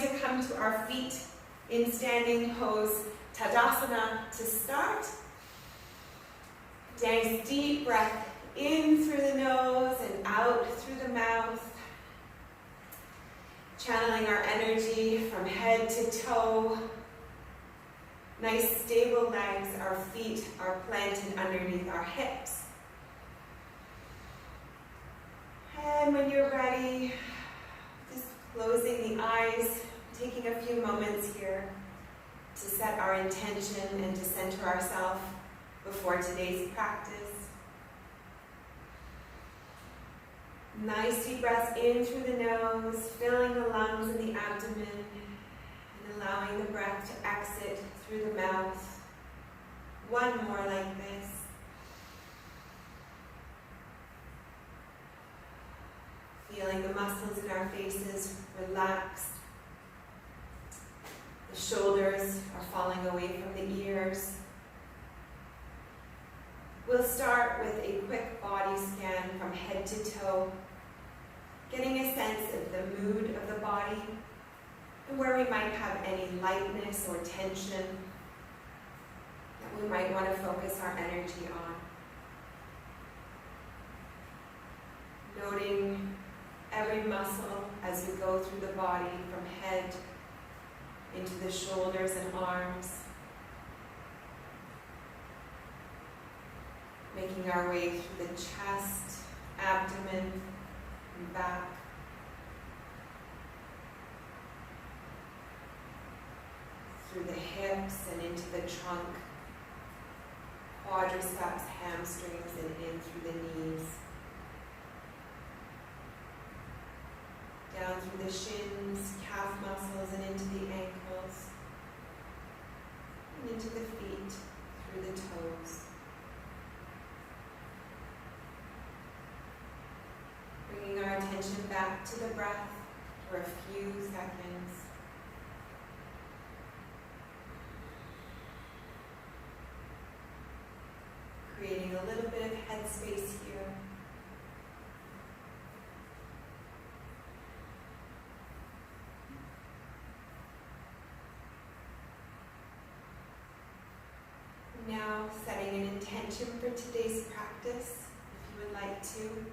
going to come to our feet in standing pose, Tadasana, to start. Nice deep breath in through the nose and out through the mouth. Channeling our energy from head to toe. Nice stable legs, our feet are planted underneath our hips. And when you're ready, just closing the eyes, taking a few moments here to set our intention and to center ourselves before today's practice. Nice deep breaths in through the nose, filling the lungs and the abdomen, and allowing the breath to exit through the mouth. One more like this. Feeling the muscles in our faces relaxed. The shoulders are falling away from the ears. We'll start with a quick body scan from head to toe, getting a sense of the mood of the body and where we might have any lightness or tension that we might want to focus our energy on. Noting every muscle as we go through the body from head into the shoulders and arms. Making our way through the chest, abdomen, and back. Through the hips and into the trunk, quadriceps, hamstrings, and in through the knees. Down through the shins, calf muscles, and into the ankles, and into the feet, through the toes. Bringing our attention back to the breath for a few seconds. Creating a little bit of headspace here. Now, setting an intention for today's practice, if you would like to.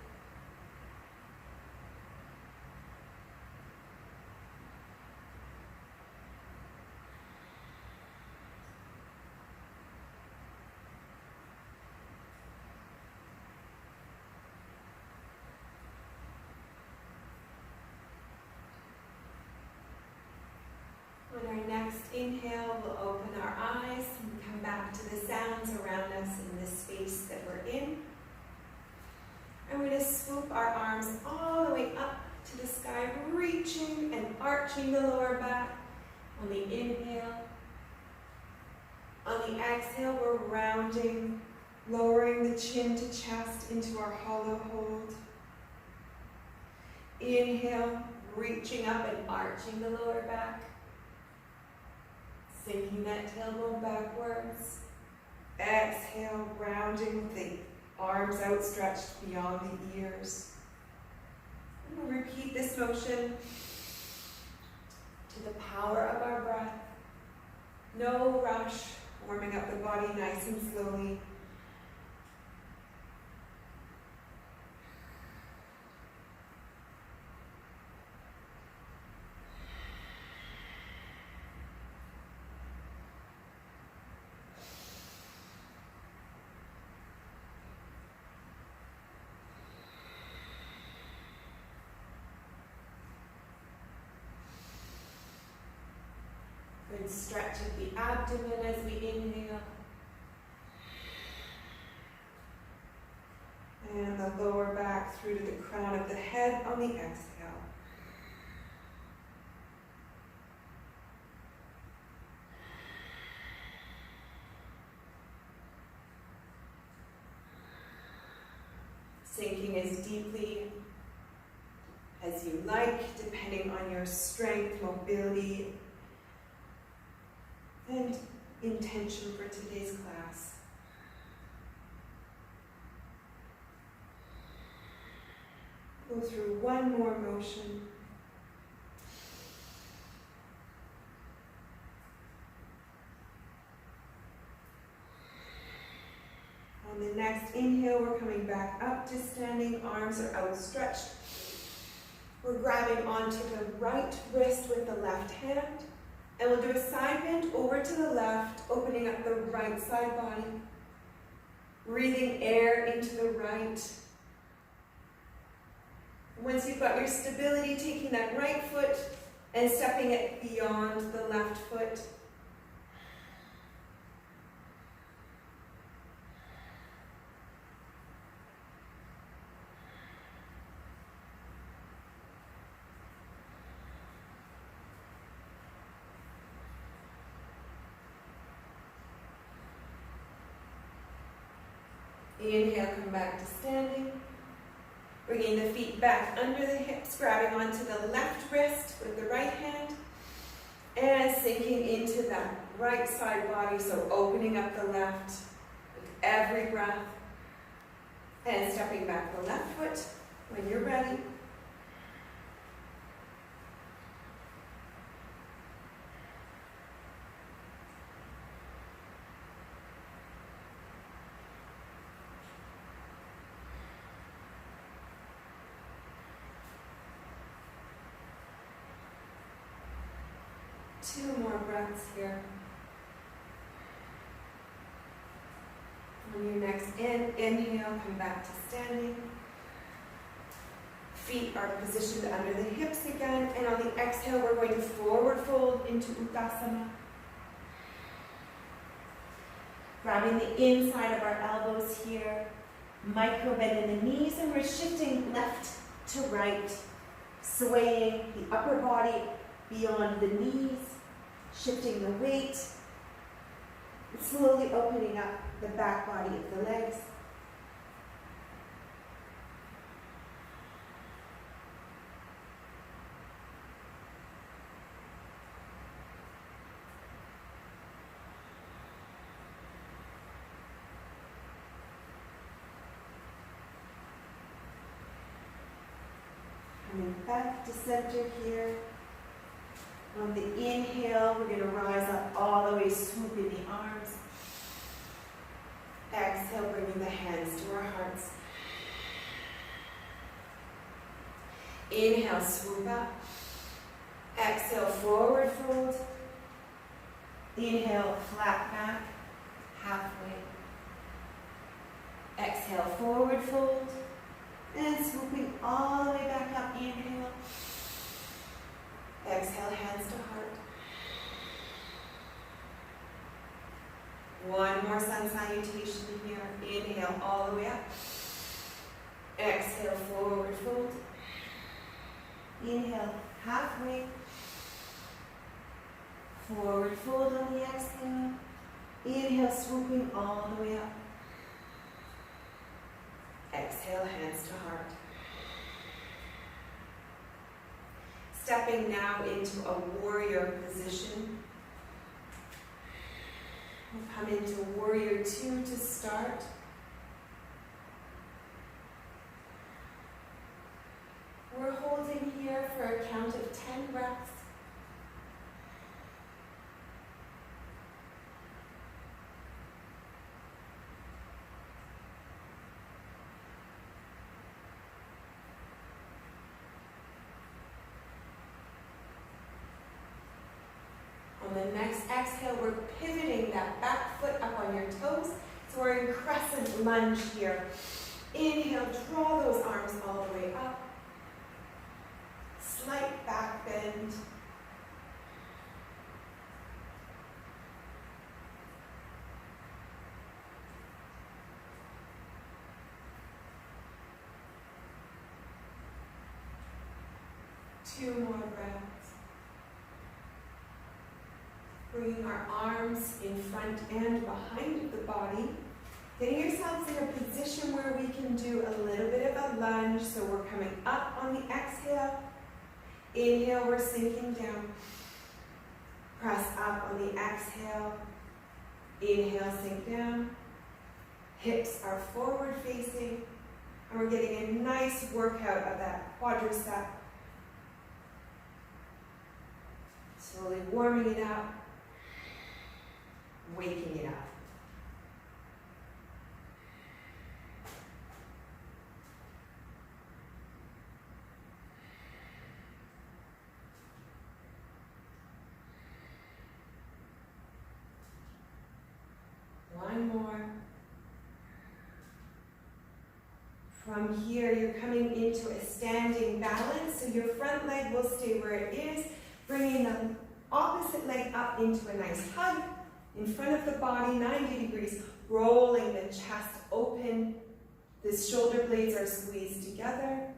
On our next inhale, we'll open our eyes and come back to the sounds around us in the space that we're in. And we're going to swoop our arms all the way up to the sky, reaching and arching the lower back on the inhale. On the exhale, we're rounding, lowering the chin to chest into our hollow hold. Inhale, reaching up and arching the lower back. Sinking that tailbone backwards. Exhale, rounding with the arms outstretched beyond the ears. And we'll repeat this motion to the power of our breath. No rush, warming up the body nice and slowly. Good stretch of the abdomen as we inhale. And the lower back through to the crown of the head on the exhale. Sinking as deeply as you like, depending on your strength, mobility, and intention for today's class. Go through one more motion. next inhale, we're coming back up to standing, arms are outstretched. We're grabbing onto the right wrist with the left hand, and we'll do a side bend over to the left, opening up the right side body. Breathing air into the right. Once you've got your stability, taking that right foot and stepping it beyond the left foot. Inhale, come back to standing. Bringing the feet back under the hips, grabbing onto the left wrist with the right hand, and sinking into that right side body, so opening up the left with every breath, and stepping back the left foot when you're ready. Two more breaths here. On your next inhale, come back to standing. Feet are positioned under the hips again, and on the exhale, we're going to forward fold into Uttasana. Grabbing the inside of our elbows here, micro bend in the knees, and we're shifting left to right, swaying the upper body beyond the knees, shifting the weight, and slowly opening up the back body of the legs. Coming back to center here. On the inhale, we're going to rise up all the way, swooping the arms. Exhale, bringing the hands to our hearts. Inhale, swoop up. Exhale, forward fold. Inhale, flat back, halfway. Exhale, forward fold. And swooping all the way back up, inhale. Exhale, hands to heart. One more sun salutation here. Inhale all the way up. Exhale, forward fold. Inhale, halfway. Forward fold on the exhale. Inhale, swooping all the way up. Exhale, hands to heart. Stepping now into a warrior position. We'll come into warrior 2 to start. We're holding here for a count of 10 breaths. On the next exhale, we're pivoting that back foot up on your toes. So we're in crescent lunge here. Inhale, draw those arms all the way up. Slight back bend. Two more breaths. Bringing our arms in front and behind the body. Getting yourselves in a position where we can do a little bit of a lunge. So we're coming up on the exhale. Inhale, we're sinking down. Press up on the exhale. Inhale, sink down. Hips are forward facing. And we're getting a nice workout of that quadricep. Slowly warming it up. Waking it up. From here, you're coming into a standing balance, so your front leg will stay where it is, bringing the opposite leg up into a nice hug in front of the body, 90 degrees, rolling the chest open. The shoulder blades are squeezed together.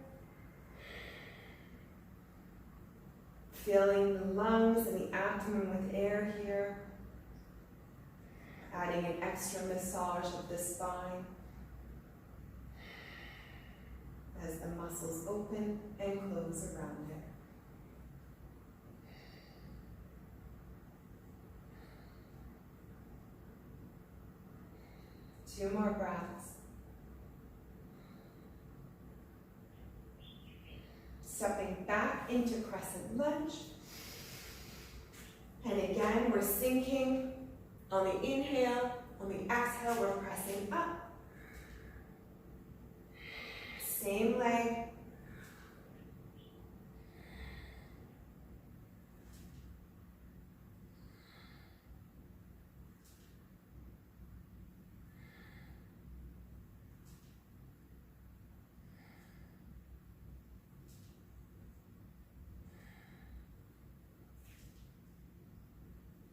Filling the lungs and the abdomen with air here. Adding an extra massage of the spine as the muscles open and close around it. Two more breaths. Stepping back into crescent lunge. And again, we're sinking on the inhale. On the exhale, we're pressing up. Same leg.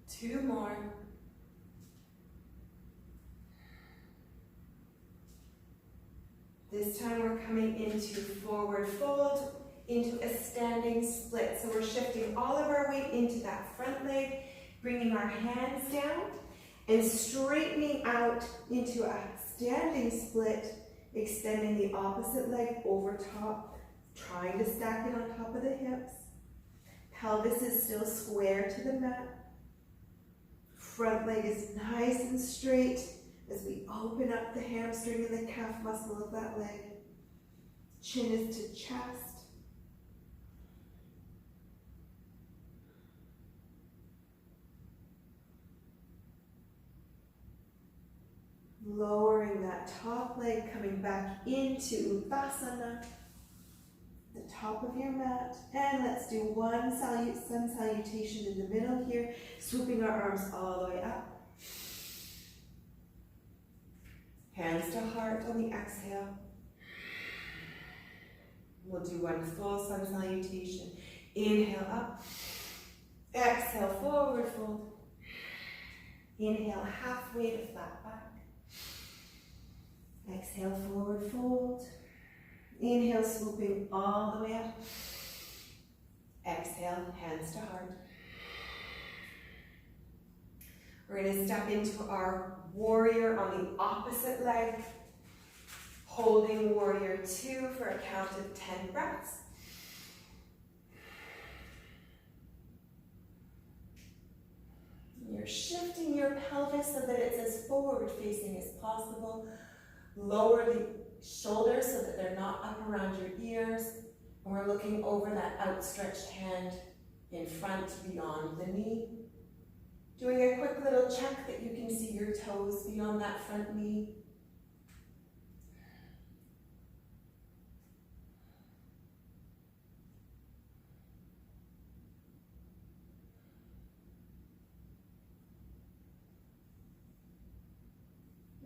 Two more. This time we're coming into forward fold, into a standing split. So we're shifting all of our weight into that front leg, bringing our hands down and straightening out into a standing split, extending the opposite leg over top, trying to stack it on top of the hips. Pelvis is still square to the mat. Front leg is nice and straight as we open up the hamstring and the calf muscle of that leg. Chin is to chest. Lowering that top leg, coming back into Uttanasana, the top of your mat. And let's do one sun salutation in the middle here, swooping our arms all the way up. Hands to heart on the exhale. We'll do one full sun salutation. Inhale up. Exhale, forward fold. Inhale, halfway to flat back. Exhale, forward fold. Inhale, swooping all the way up. Exhale, hands to heart. We're going to step into our warrior on the opposite leg, holding warrior 2 for a count of 10 breaths. You're shifting your pelvis so that it's as forward facing as possible. Lower the shoulders so that they're not up around your ears. And we're looking over that outstretched hand in front beyond the knee. Doing a quick little check that you can see your toes beyond that front knee.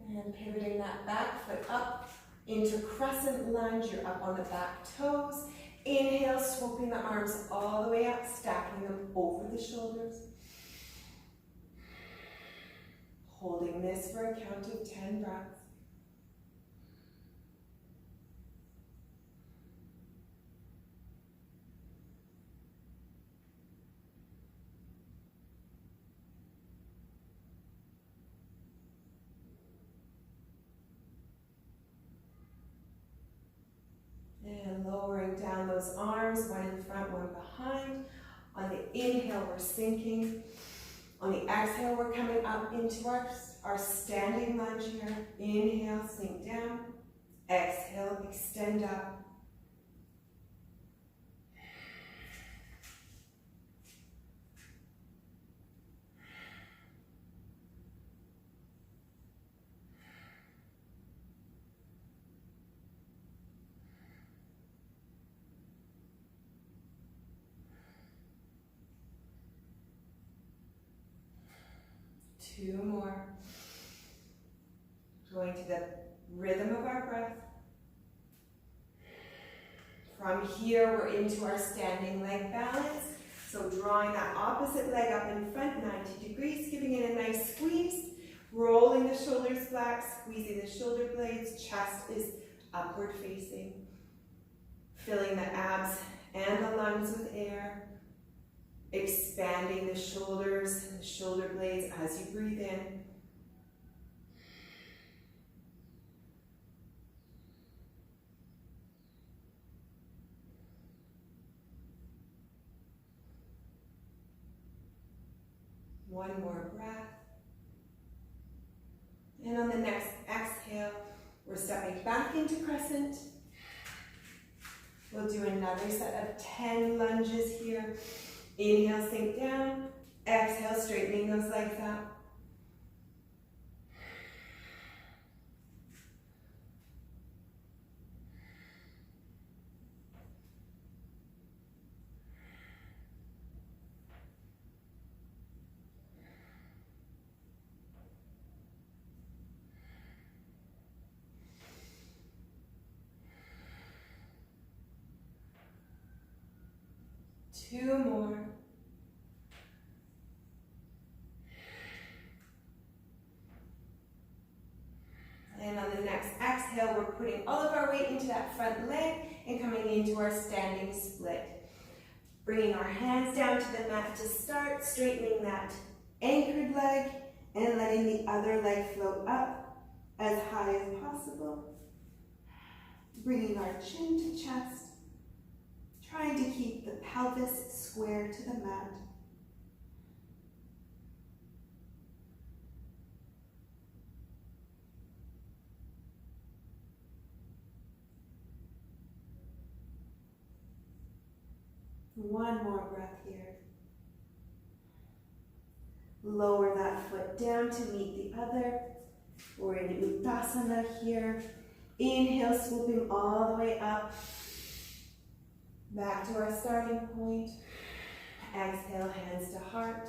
And pivoting that back foot up into crescent lunge. You're up on the back toes. Inhale, swooping the arms all the way up, stacking them over the shoulders. Holding this for a count of 10 breaths. And lowering down those arms, one in front, one behind. On the inhale, we're sinking. On the exhale, we're coming up into our standing lunge here. Inhale, sink down. Exhale, extend up. Two more. Going to the rhythm of our breath. From here, we're into our standing leg balance. So drawing that opposite leg up in front, 90 degrees, giving it a nice squeeze. Rolling the shoulders back, squeezing the shoulder blades. Chest is upward facing. Filling the abs and the lungs with air. Expanding the shoulders and the shoulder blades as you breathe in. One more breath. And on the next exhale, we're stepping back into crescent. We'll do another set of 10 lunges here. Inhale, sink down. Exhale, straightening those legs out. Two more. And on the next exhale, we're putting all of our weight into that front leg and coming into our standing split. Bringing our hands down to the mat to start, straightening that anchored leg and letting the other leg float up as high as possible. Bringing our chin to chest. Trying to keep the pelvis square to the mat. One more breath here. Lower that foot down to meet the other. We're in Uttasana here. Inhale, swooping all the way up. Back to our starting point. Exhale, hands to heart.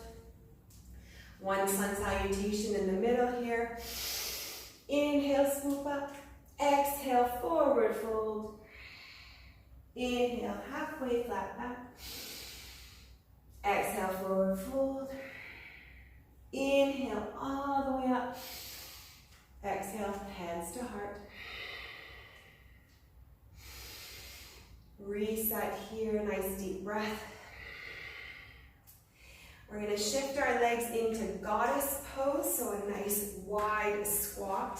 One sun salutation in the middle here. Inhale, swoop up. Exhale, forward fold. Inhale, halfway flat back. Exhale, forward fold. Inhale, all the way up. Exhale, hands to heart. Reset here, nice deep breath. We're going to shift our legs into goddess pose, so a nice wide squat.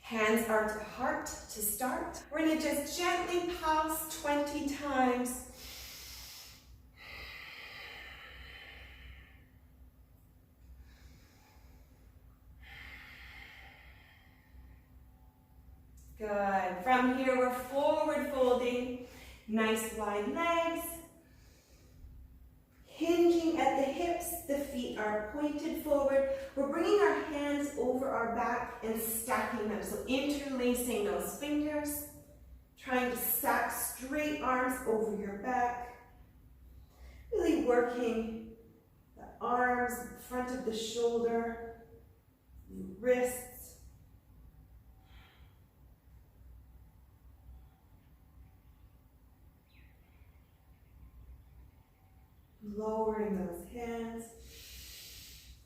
Hands are to heart to start. We're going to just gently pulse 20 times. Good. From here, we're forward folding. Nice wide legs. Hinging at the hips, the feet are pointed forward. We're bringing our hands over our back and stacking them. So interlacing those fingers. Trying to stack straight arms over your back. Really working the arms, front of the shoulder, wrists. Lowering those hands,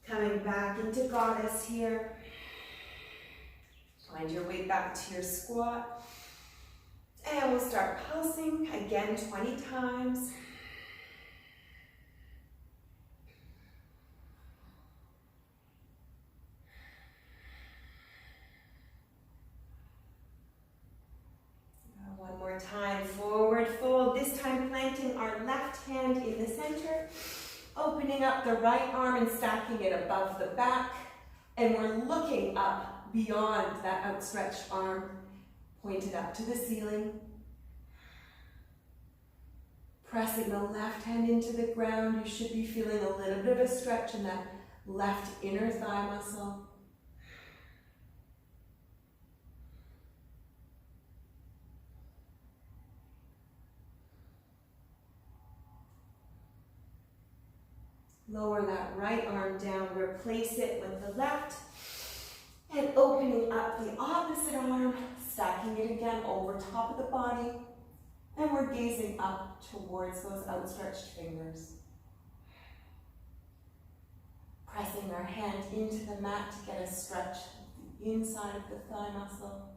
coming back into goddess here. Find your way back to your squat. And we'll start pulsing again 20 times. One more time, forward fold, this time planting our left hand in the center, opening up the right arm and stacking it above the back, and we're looking up beyond that outstretched arm, pointed up to the ceiling. Pressing the left hand into the ground, you should be feeling a little bit of a stretch in that left inner thigh muscle. Lower that right arm down, replace it with the left, and opening up the opposite arm, Stacking it again over top of the body, and we're gazing up towards those outstretched fingers. Pressing our hand into the mat to get a stretch of the inside of the thigh muscle.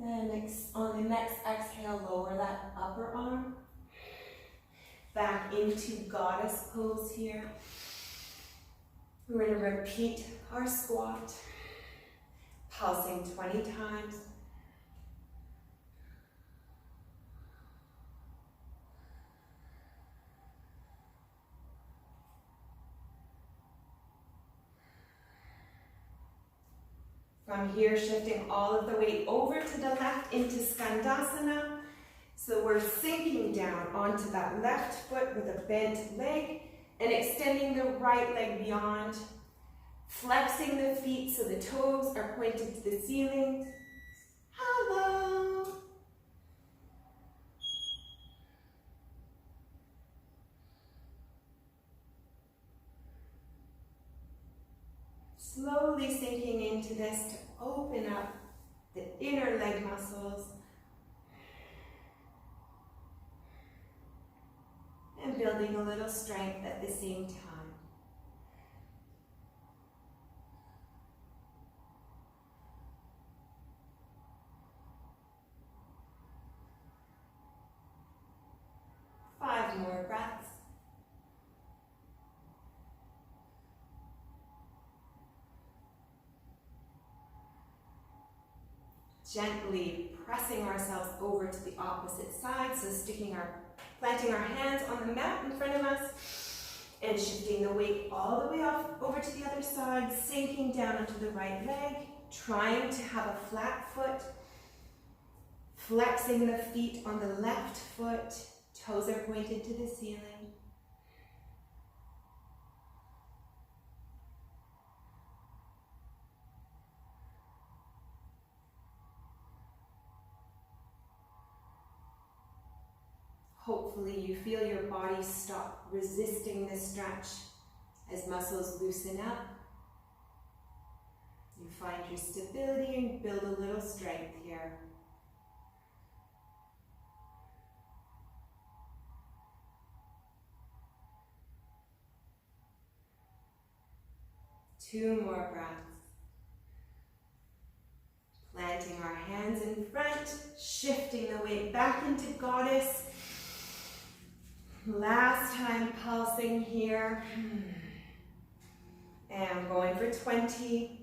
And on the next exhale, lower that upper arm. Back into goddess pose here. We're going to repeat our squat, pulsing 20 times. From here, shifting all of the weight over to the left into Skandasana. So we're sinking down onto that left foot with a bent leg and extending the right leg beyond, flexing the feet so the toes are pointed to the ceiling. Hello. Slowly sinking into this to open up the inner leg muscles. And building a little strength at the same time. Five more breaths. Gently pressing ourselves over to the opposite side, so planting our hands on the mat in front of us and shifting the weight all the way off over to the other side, sinking down onto the right leg, trying to have a flat foot, flexing the feet on the left foot, toes are pointed to the ceiling. Hopefully you feel your body stop resisting the stretch as muscles loosen up. You find your stability and build a little strength here. Two more breaths. Planting our hands in front, shifting the weight back into goddess. Last time pulsing here. And going for 20.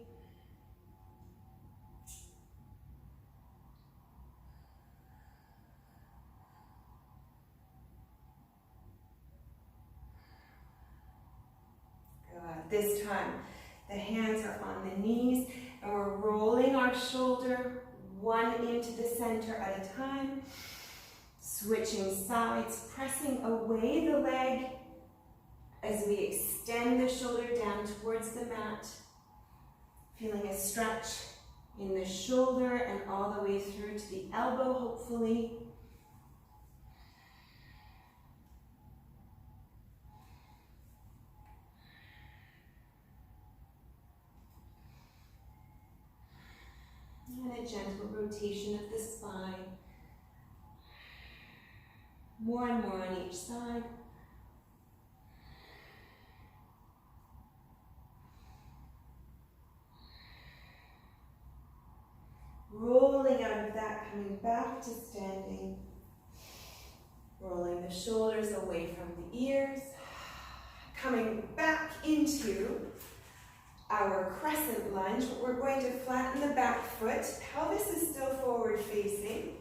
Good. This time, the hands are on the knees and we're rolling our shoulder one into the center at a time. Switching sides, pressing away the leg as we extend the shoulder down towards the mat. Feeling a stretch in the shoulder and all the way through to the elbow, hopefully. And a gentle rotation of the spine. More and more on each side. Rolling out of that, coming back to standing. Rolling the shoulders away from the ears. Coming back into our crescent lunge. We're going to flatten the back foot. Pelvis is still forward facing.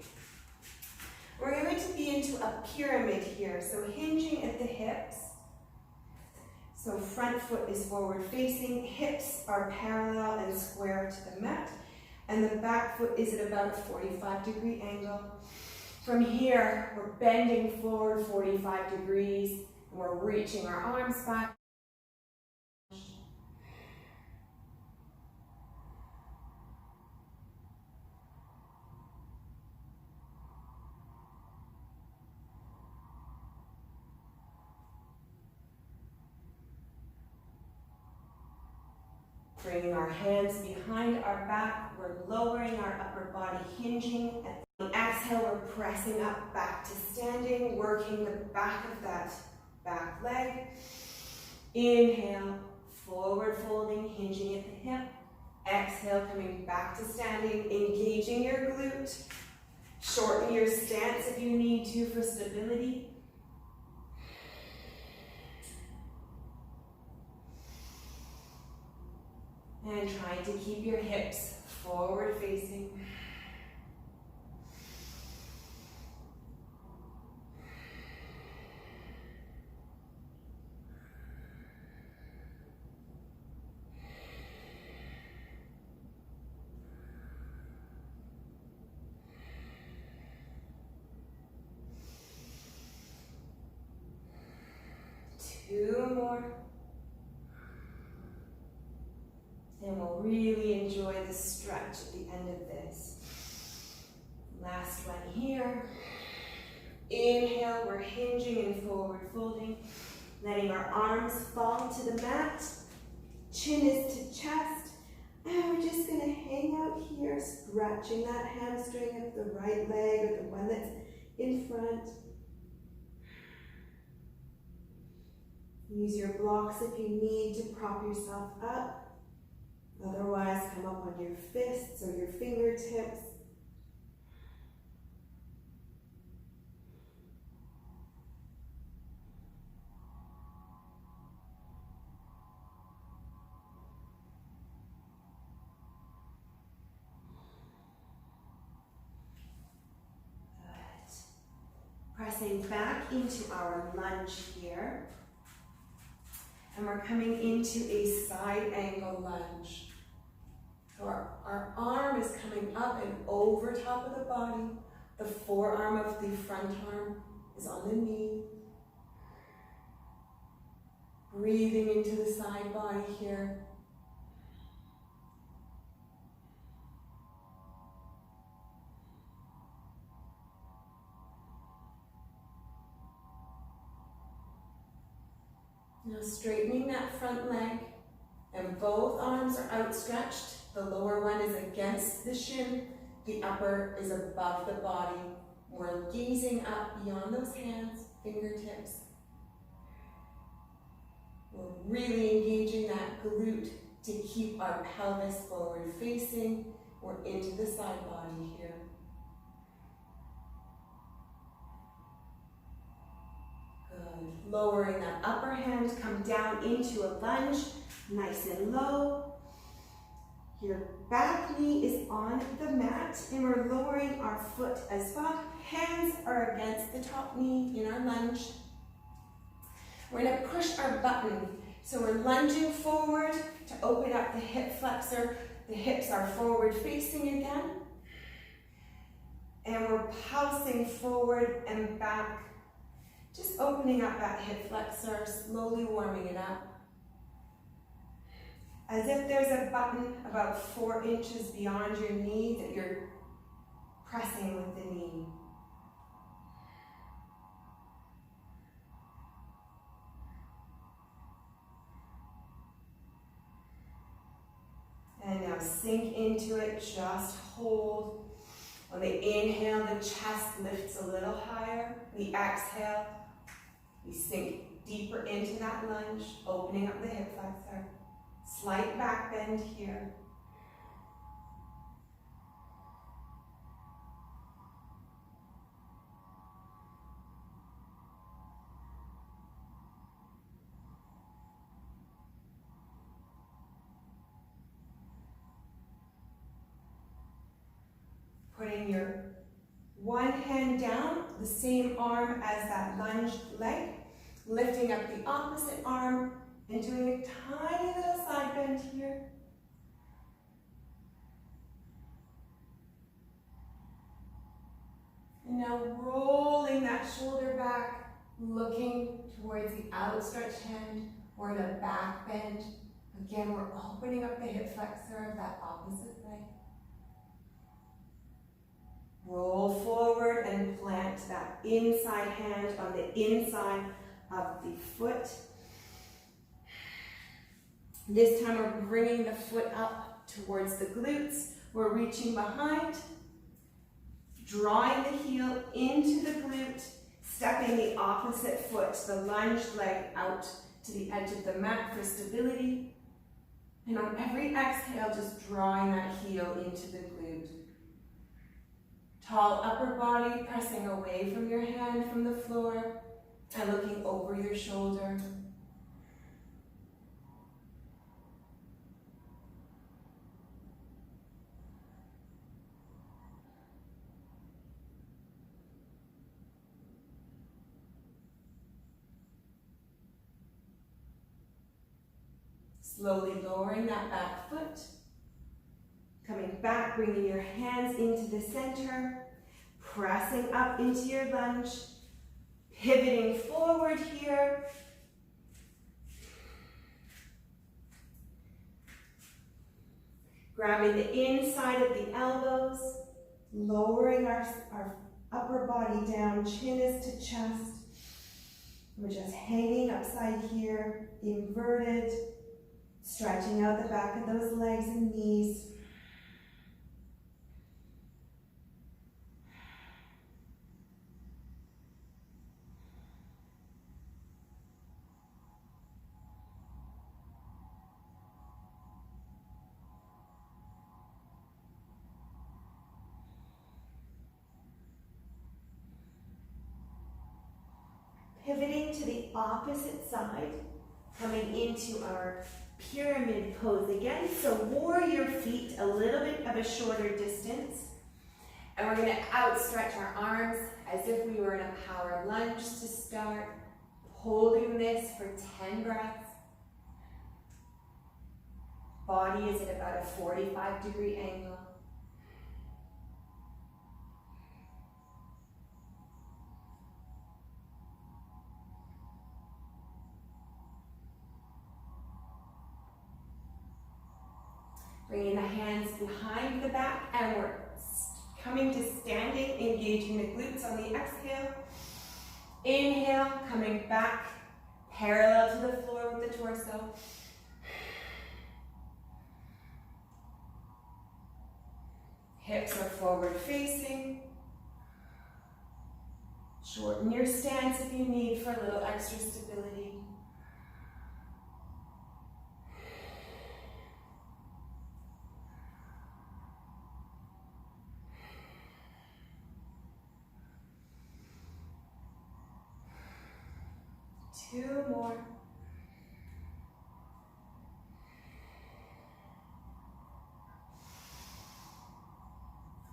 We're going to be into a pyramid here, so hinging at the hips. So front foot is forward facing, hips are parallel and square to the mat, and the back foot is at about a 45-degree angle. From here, we're bending forward 45 degrees, and we're reaching our arms back. Bringing our hands behind our back, we're lowering our upper body, hinging. At the exhale, we're pressing up back to standing, working the back of that back leg. Inhale, forward folding, hinging at the hip. Exhale, coming back to standing, engaging your glute. Shorten your stance if you need to for stability. And try to keep your hips forward facing. Two more. And we'll really enjoy the stretch at the end of this. Last one here. Inhale, we're hinging and forward folding, letting our arms fall to the mat. Chin is to chest. And we're just going to hang out here, scratching that hamstring of the right leg or the one that's in front. Use your blocks if you need to prop yourself up. Otherwise, come up on your fists or your fingertips. Good. Pressing back into our lunge here. And we're coming into a side angle lunge. So our arm is coming up and over top of the body. The forearm of the front arm is on the knee. Breathing into the side body here. Now straightening that front leg, and both arms are outstretched. The lower one is against the shin, the upper is above the body. We're gazing up beyond those hands, fingertips. We're really engaging that glute to keep our pelvis forward facing. We're into the side body here. Good. Lowering that upper hand, come down into a lunge, nice and low. Your back knee is on the mat, and we're lowering our foot as well. Hands are against the top knee in our lunge. We're going to push our button. So we're lunging forward to open up the hip flexor. The hips are forward facing again. And we're pulsing forward and back. Just opening up that hip flexor, slowly warming it up. As if there's a button about 4 inches beyond your knee that you're pressing with the knee. And now sink into it, just hold. On the inhale, the chest lifts a little higher. The exhale, we sink deeper into that lunge, opening up the hip flexor. Slight back bend here. Putting your one hand down, the same arm as that lunged leg, lifting up the opposite arm, and doing a tiny little side bend here. And now rolling that shoulder back, looking towards the outstretched hand or the back bend. Again, we're opening up the hip flexor of that opposite leg. Roll forward and plant that inside hand on the inside of the foot. This time we're bringing the foot up towards the glutes. We're reaching behind, drawing the heel into the glute, stepping the opposite foot, the lunged leg, out to the edge of the mat for stability. And on every exhale, just drawing that heel into the glute. Tall upper body, pressing away from your hand from the floor and looking over your shoulder. Slowly lowering that back foot. Coming back, bringing your hands into the center. Pressing up into your lunge. Pivoting forward here. Grabbing the inside of the elbows. Lowering our upper body down. Chin is to chest. We're just hanging upside here. Inverted. Stretching out the back of those legs and knees. Pivoting to the opposite side, coming into our pyramid pose again. So warrior feet, a little bit of a shorter distance. And we're going to outstretch our arms as if we were in a power lunge to start. Holding this for 10 breaths. Body is at about a 45-degree angle. Bringing the hands behind the back, and we're coming to standing, engaging the glutes on the exhale. Inhale, coming back, parallel to the floor with the torso. Hips are forward facing. Shorten your stance if you need for a little extra stability. Two more.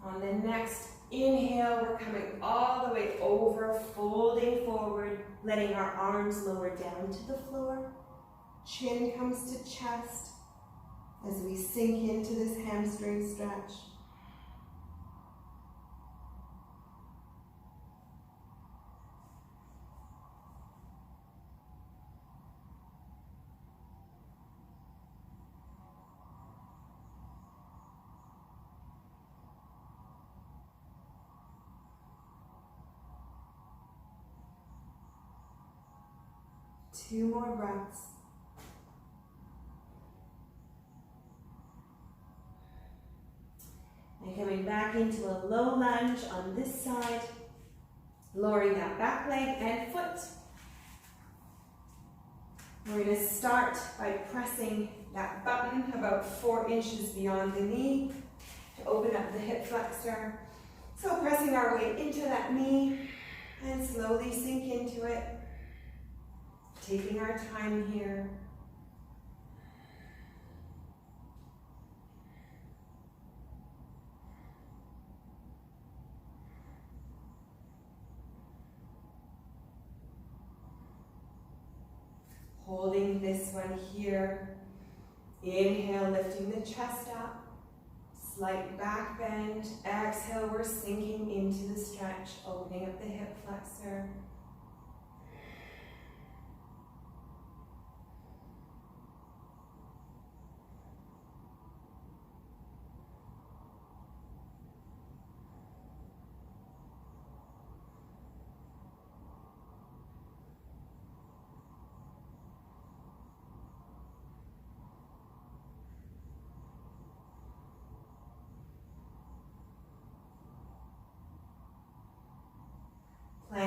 On the next inhale, we're coming all the way over, folding forward, letting our arms lower down to the floor. Chin comes to chest as we sink into this hamstring stretch. Two more breaths. And coming back into a low lunge on this side, lowering that back leg and foot. We're going to start by pressing that button about 4 inches beyond the knee to open up the hip flexor. So pressing our way into that knee and slowly sink into it. Taking our time here. Holding this one here. Inhale, lifting the chest up. Slight back bend. Exhale, we're sinking into the stretch, opening up the hip flexor.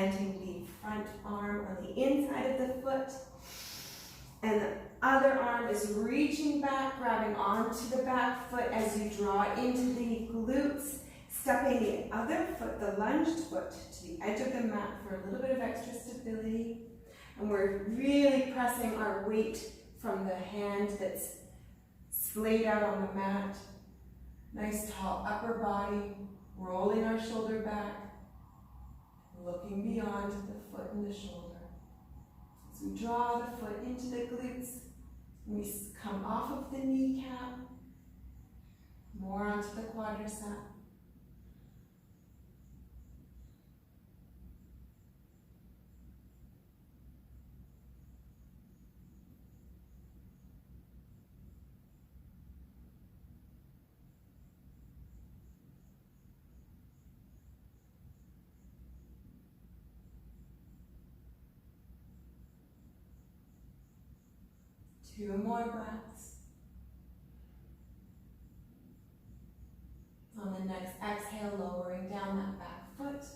planting the front arm on the inside of the foot. And the other arm is reaching back, grabbing onto the back foot as you draw into the glutes, stepping the other foot, the lunged foot, to the edge of the mat for a little bit of extra stability. And we're really pressing our weight from the hand that's splayed out on the mat. Nice tall upper body, rolling our shoulder back, looking beyond the foot and the shoulder. So we draw the foot into the glutes, and we come off of the kneecap, more onto the quadricep. Two more breaths. On the next exhale, lowering down that back foot.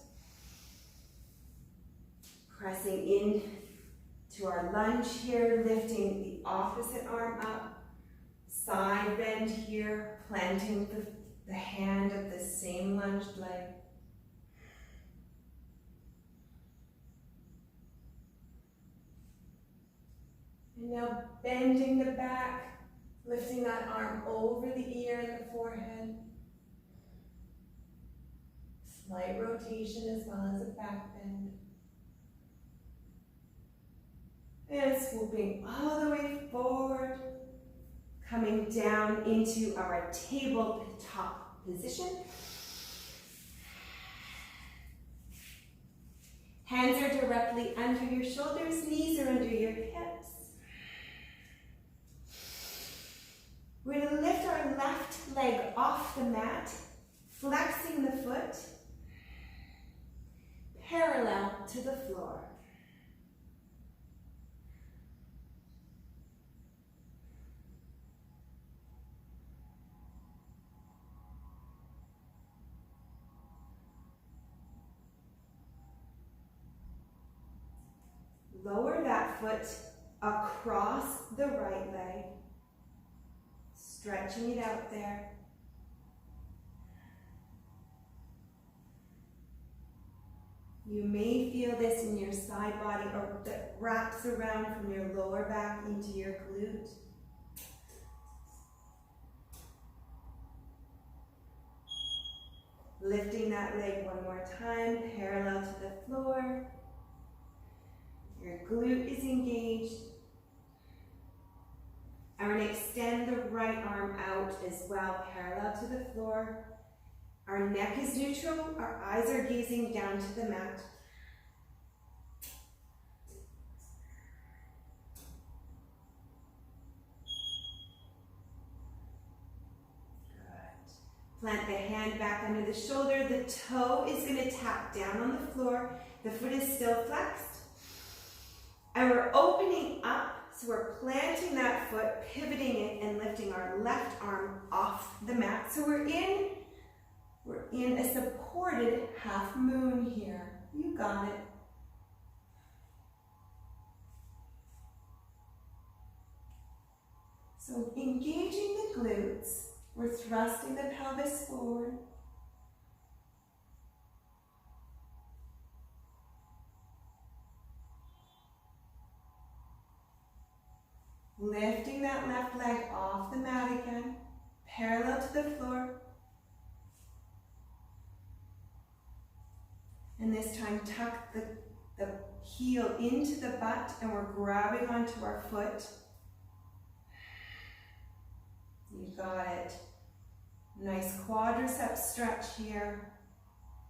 Pressing in to our lunge here, lifting the opposite arm up. Side bend here, planting the hand of the same lunged leg. And now bending the back, lifting that arm over the ear and the forehead. Slight rotation as well as a back bend. And swooping all the way forward, coming down into our tabletop position. Hands are directly under your shoulders, knees are under your hips. We're going to lift our left leg off the mat, flexing the foot, parallel to the floor. Lower that foot across the right leg. Stretching it out there. You may feel this in your side body or that wraps around from your lower back into your glute. Lifting that leg one more time, parallel to the floor. Your glute is engaged. And we're going to extend the right arm out as well, parallel to the floor. Our neck is neutral, our eyes are gazing down to the mat. Good. Plant the hand back under the shoulder. The toe is going to tap down on the floor. The foot is still flexed. And we're opening up. So we're planting that foot, pivoting it, and lifting our left arm off the mat. So we're in a supported half moon here. You got it. So engaging the glutes, we're thrusting the pelvis forward. Lifting that left leg off the mat again, parallel to the floor. And this time tuck the heel into the butt and we're grabbing onto our foot. You got it. Nice quadricep stretch here.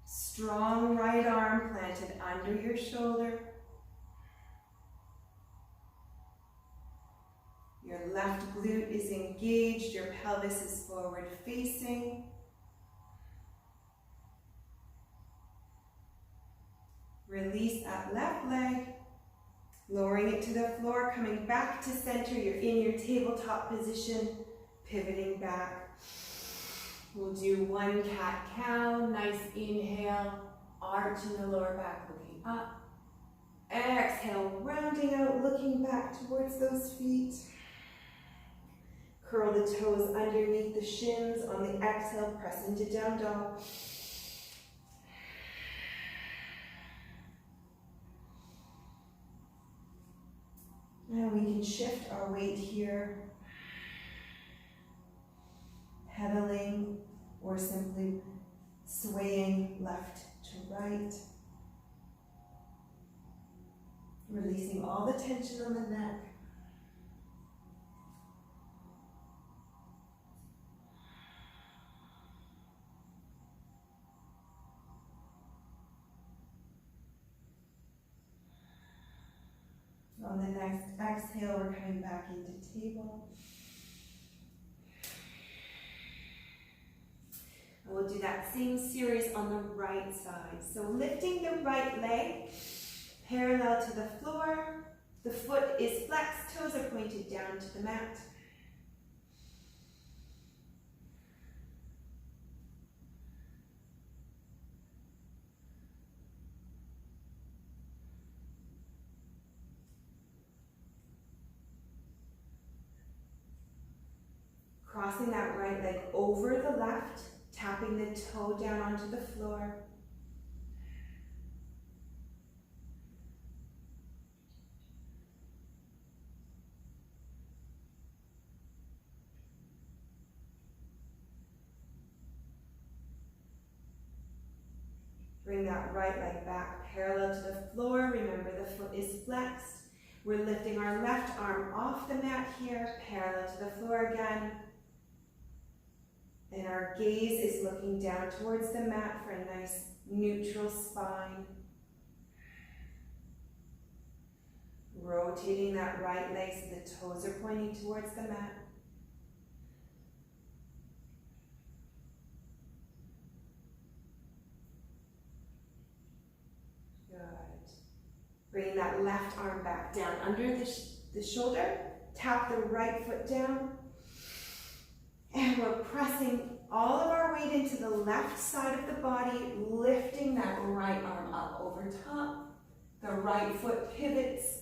Strong right arm planted under your shoulder. Your left glute is engaged, your pelvis is forward facing. Release that left leg, lowering it to the floor, coming back to center. You're in your tabletop position, pivoting back. We'll do one cat-cow, nice inhale, Arching the lower back, looking up. Exhale, rounding out, looking back towards those feet. Curl the toes underneath the shins. On the exhale, press into down dog. And we can shift our weight here, pedaling or simply swaying left to right. Releasing all the tension on the neck. On the next exhale, we're coming back into table. And we'll do that same series on the right side. So lifting the right leg parallel to the floor. The foot is flexed, toes are pointed down to the mat. Crossing that right leg over the left, tapping the toe down onto the floor. Bring that right leg back parallel to the floor. Remember, the foot is flexed. We're lifting our left arm off the mat here, parallel to the floor again. And our gaze is looking down towards the mat for a nice neutral spine. Rotating that right leg so the toes are pointing towards the mat. Good. Bring that left arm back down under the shoulder. Tap the right foot down. And we're pressing all of our weight into the left side of the body, lifting that right arm up over top. The right foot pivots.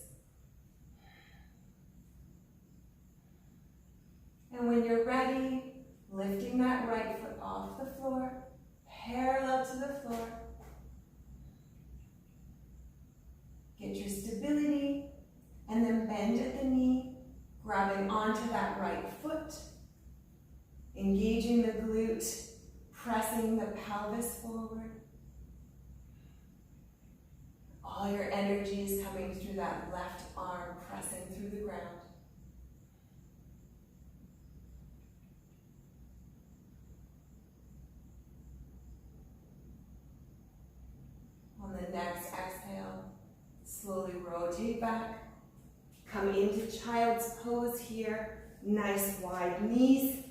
And when you're ready, lifting that right foot off the floor, parallel to the floor. Get your stability, and then bend at the knee, grabbing onto that right foot. Engaging the glute, pressing the pelvis forward. All your energy is coming through that left arm, pressing through the ground. On the next exhale, slowly rotate back. Come into child's pose here. Nice wide knees.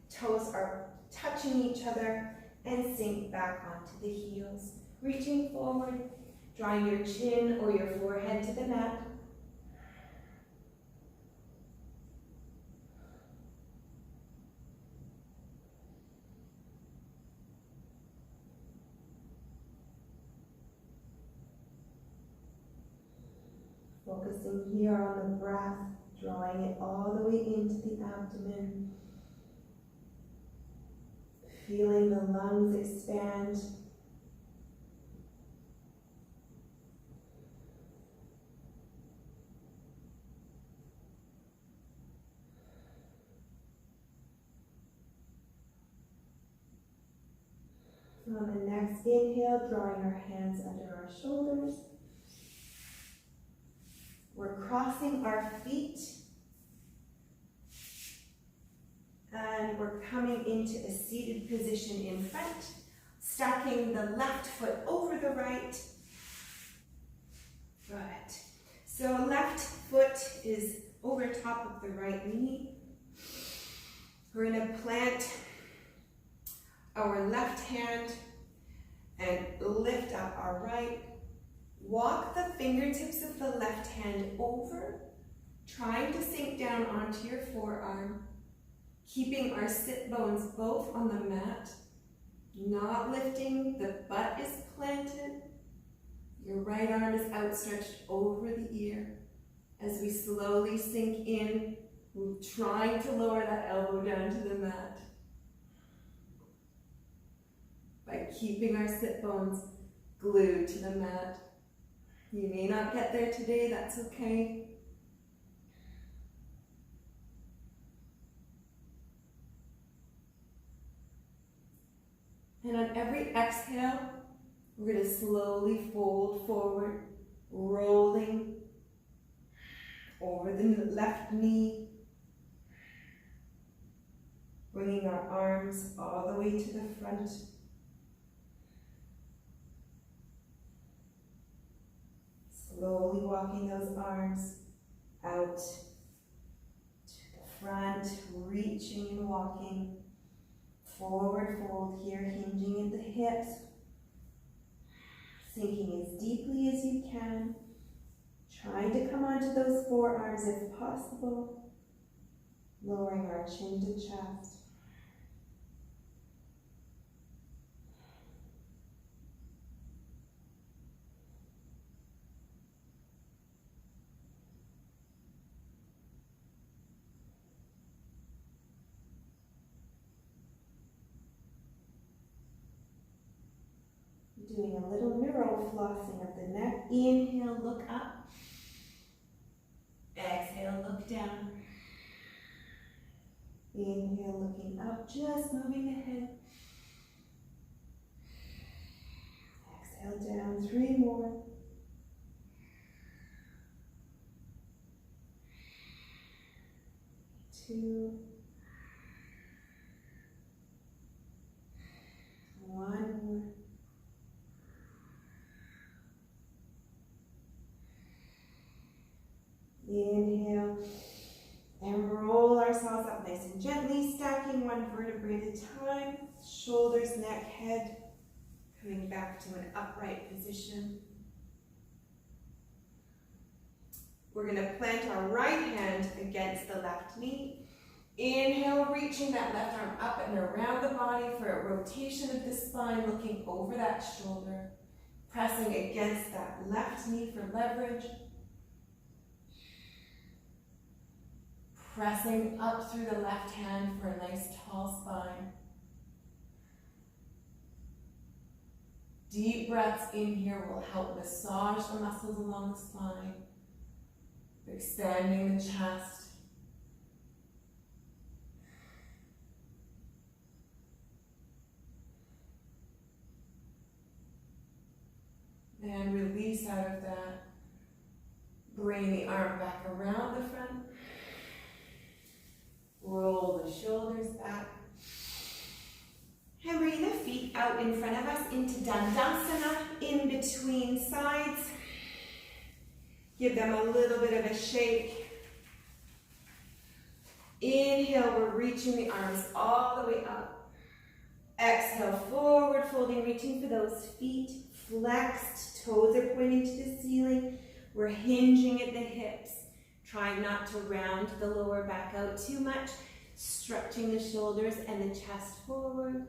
Toes are touching each other, and sink back onto the heels. Reaching forward, drawing your chin or your forehead to the mat. Focusing here on the breath, drawing it all the way into the abdomen. Feeling the lungs expand. On the next inhale, drawing our hands under our shoulders. We're crossing our feet. And we're coming into a seated position in front, stacking the left foot over the right. Good. So left foot is over top of the right knee. We're going to plant our left hand and lift up our right. Walk the fingertips of the left hand over, trying to sink down onto your forearm. Keeping our sit bones both on the mat. Not lifting, the butt is planted. Your right arm is outstretched over the ear. As we slowly sink in, we're trying to lower that elbow down to the mat. By keeping our sit bones glued to the mat. You may not get there today, that's okay. And on every exhale, we're going to slowly fold forward, rolling over the left knee, bringing our arms all the way to the front. Slowly walking those arms out to the front, reaching and walking. Forward fold here, hinging at the hips, sinking as deeply as you can, trying to come onto those forearms if possible, lowering our chin to chest. Doing a little neural flossing of the neck. Inhale, look up. Exhale, look down. Inhale, looking up, just moving the head. Exhale down, 3 more. Two. 1 more. Inhale, and roll ourselves up nice and gently, stacking 1 vertebrae at a time. Shoulders, neck, head, coming back to an upright position. We're going to plant our right hand against the left knee. Inhale, reaching that left arm up and around the body for a rotation of the spine, looking over that shoulder, pressing against that left knee for leverage. Pressing up through the left hand for a nice tall spine. Deep breaths in here will help massage the muscles along the spine, expanding the chest. And release out of that. Bring the arm back around the front. Roll the shoulders back. And bring the feet out in front of us into Dandasana, in between sides. Give them a little bit of a shake. Inhale, we're reaching the arms all the way up. Exhale, forward folding, reaching for those feet. Flexed, toes are pointing to the ceiling. We're hinging at the hips. Trying not to round the lower back out too much. Stretching the shoulders and the chest forward.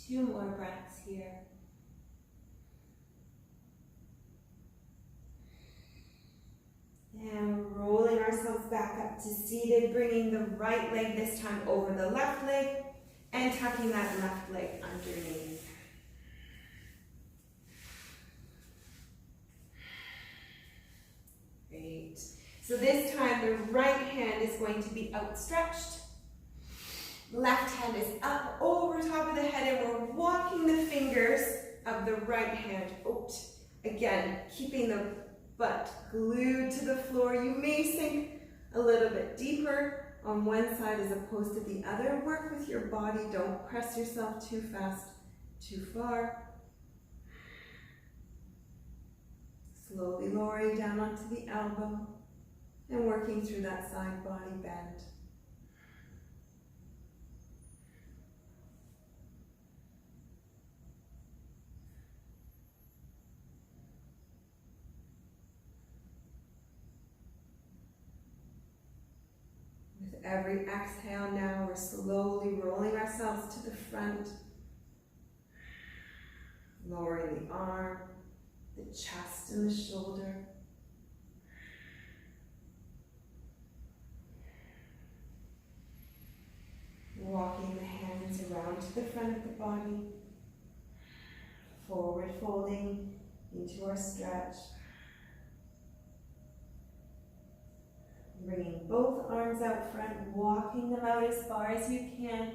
Two more breaths here. And rolling ourselves back up to seated, bringing the right leg this time over the left leg and tucking that left leg underneath. Great. So this time the right hand is going to be outstretched. Left hand is up over top of the head and we're walking the fingers of the right hand out. Again, keeping the butt glued to the floor. You may sink a little bit deeper on one side as opposed to the other. Work with your body. Don't press yourself too fast, too far. Slowly lowering down onto the elbow and working through that side body bend. every exhale now, we're slowly rolling ourselves to the front, lowering the arm, the chest and the shoulder. Walking the hands around to the front of the body, forward folding into our stretch. Bringing both arms out front, walking them out as far as you can.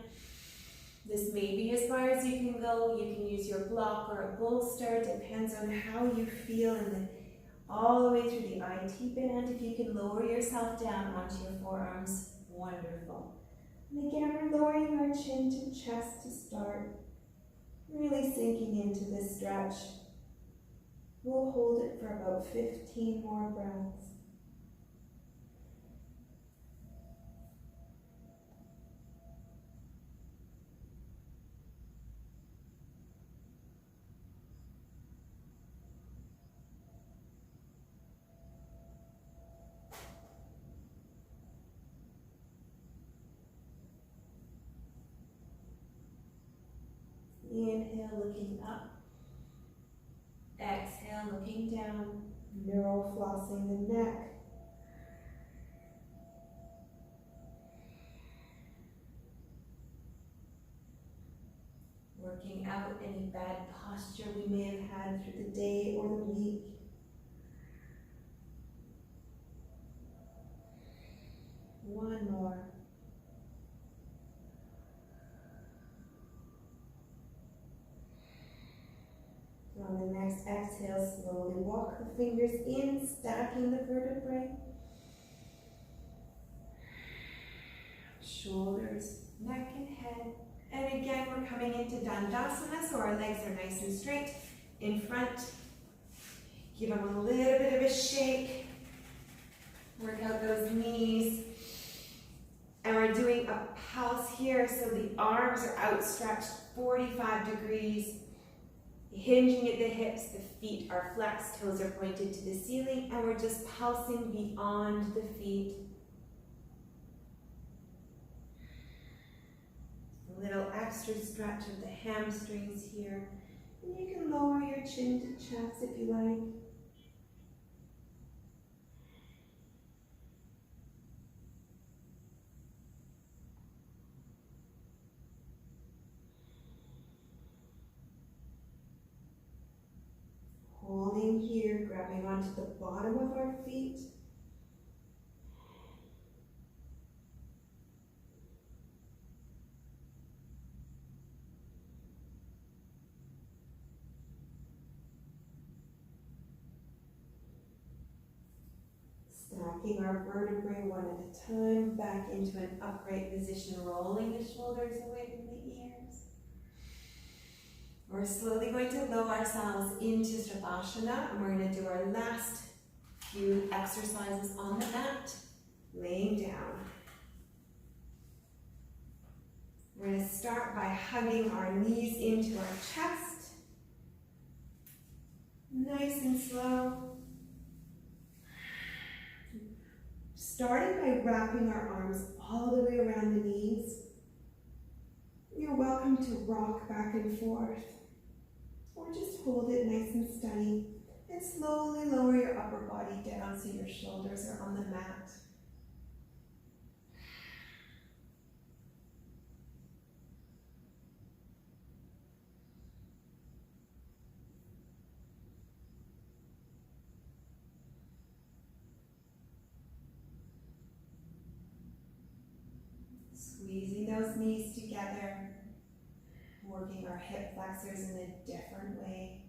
This may be as far as you can go. You can use your block or a bolster, depends on how you feel, and then all the way through the IT band. If you can lower yourself down onto your forearms, wonderful. And again, we're lowering our chin to chest to start, really sinking into this stretch. We'll hold it for about 15 more breaths. Inhale, looking up. Exhale, looking down. Neural flossing the neck. Working out any bad posture we may have had through the day or the week. One more. On the next exhale, slowly walk the fingers in, stacking the vertebrae. Shoulders, neck and head. And again, we're coming into Dandasana, so our legs are nice and straight in front. Give them a little bit of a shake. Work out those knees. And we're doing a pulse here, so the arms are outstretched 45 degrees. Hinging at the hips, the feet are flexed, toes are pointed to the ceiling, and we're just pulsing beyond the feet. A little extra stretch of the hamstrings here. And you can lower your chin to chest if you like. Holding here, grabbing onto the bottom of our feet. Stacking our vertebrae one at a time, back into an upright position, rolling the shoulders away from the ears. We're slowly going to lower ourselves into Shavasana, and we're going to do our last few exercises on the mat, laying down. We're going to start by hugging our knees into our chest. Nice and slow. Starting by wrapping our arms all the way around the knees. You're welcome to rock back and forth, or just hold it nice and steady, and slowly lower your upper body down so your shoulders are on the mat. Squeezing those knees together, working our hip flexors in a different way.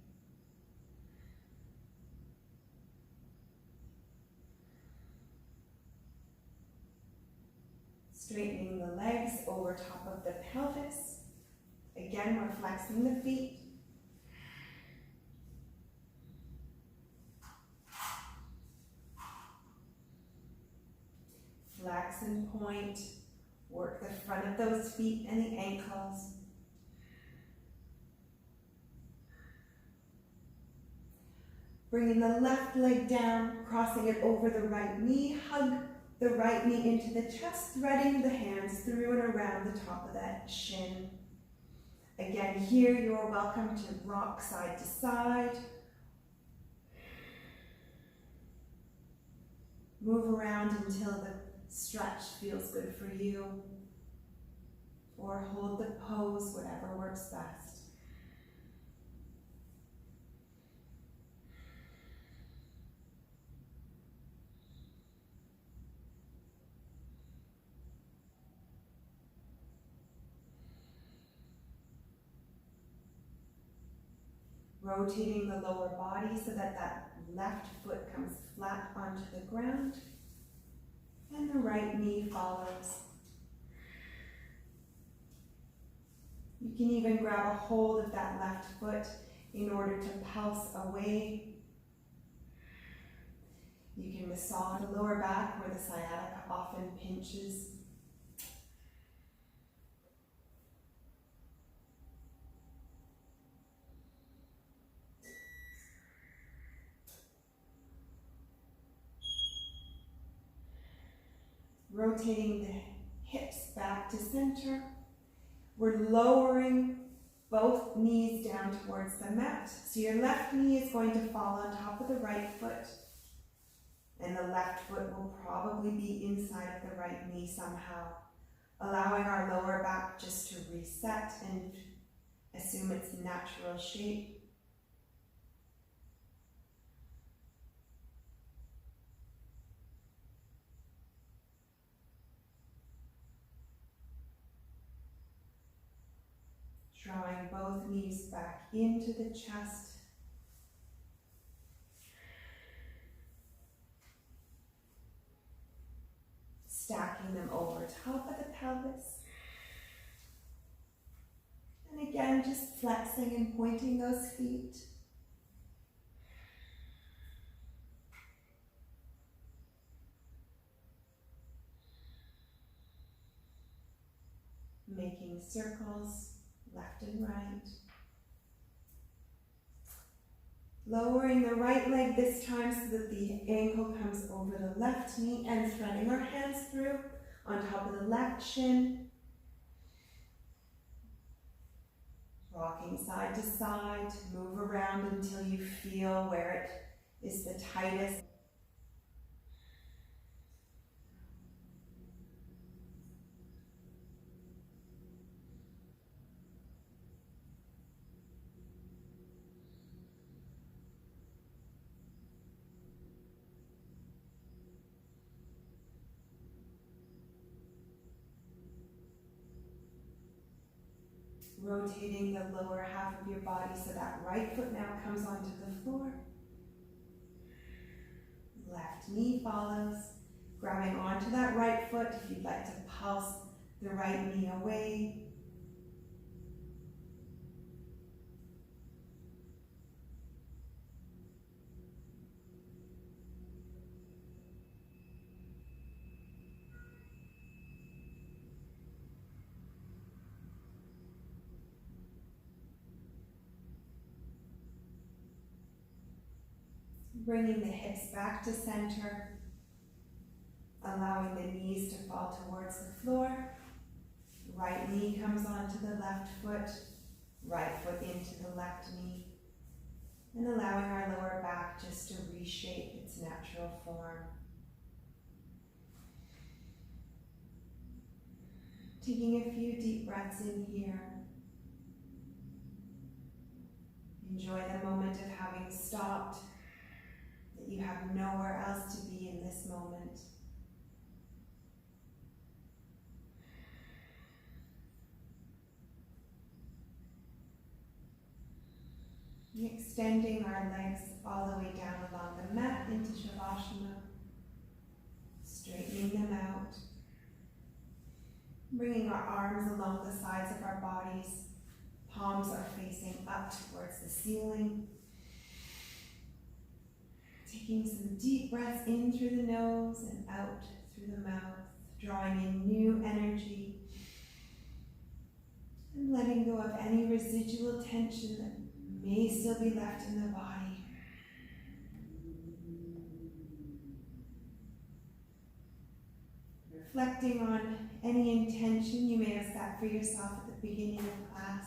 Straightening the legs over top of the pelvis. Again, we're flexing the feet. Flex and point. Work the front of those feet and the ankles. Bringing the left leg down, crossing it over the right knee. Hug the right knee into the chest, threading the hands through and around the top of that shin. Again, here you are welcome to rock side to side. Move around until the stretch feels good for you. Or hold the pose, whatever works best. Rotating the lower body so that that left foot comes flat onto the ground and the right knee follows. You can even grab a hold of that left foot in order to pulse away. You can massage the lower back where the sciatica often pinches. Rotating the hips back to center. We're lowering both knees down towards the mat. So your left knee is going to fall on top of the right foot. And the left foot will probably be inside of the right knee somehow. Allowing our lower back just to reset and assume its natural shape. Drawing both knees back into the chest. Stacking them over top of the pelvis. And again, just flexing and pointing those feet. Making circles. Left and right. Lowering the right leg this time so that the ankle comes over the left knee and threading our hands through on top of the left shin. Rocking side to side, move around until you feel where it is the tightest. Rotating the lower half of your body so that right foot now comes onto the floor. Left knee follows. Grabbing onto that right foot if you'd like to pulse the right knee away. Bringing the hips back to center, allowing the knees to fall towards the floor. Right knee comes onto the left foot, right foot into the left knee, and allowing our lower back just to reshape its natural form. Taking a few deep breaths in here. Enjoy the moment of having stopped. That you have nowhere else to be in this moment. Extending our legs all the way down along the mat into Shavasana. Straightening them out. Bringing our arms along the sides of our bodies. Palms are facing up towards the ceiling. Taking some deep breaths in through the nose and out through the mouth, drawing in new energy and letting go of any residual tension that may still be left in the body. reflecting on any intention you may have set for yourself at the beginning of class.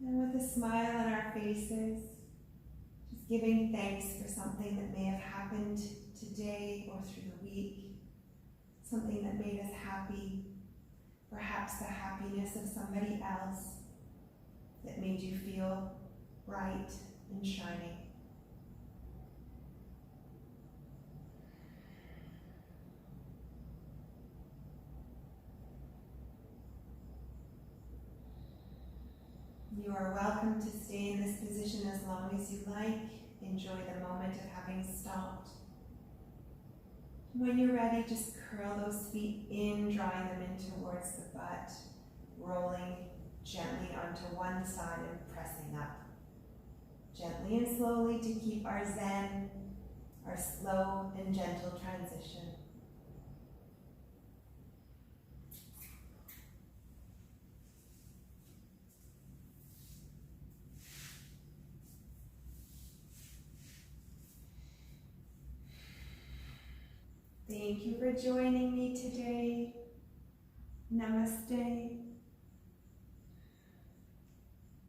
And with a smile on our faces, just giving thanks for something that may have happened today or through the week, something that made us happy, perhaps the happiness of somebody else that made you feel bright and shining. You are welcome to stay in this position as long as you like. Enjoy the moment of having stopped. When you're ready, just curl those feet in, drawing them in towards the butt, rolling gently onto one side and pressing up. Gently and slowly to keep our zen, our slow and gentle transition. Thank you for joining me today. Namaste.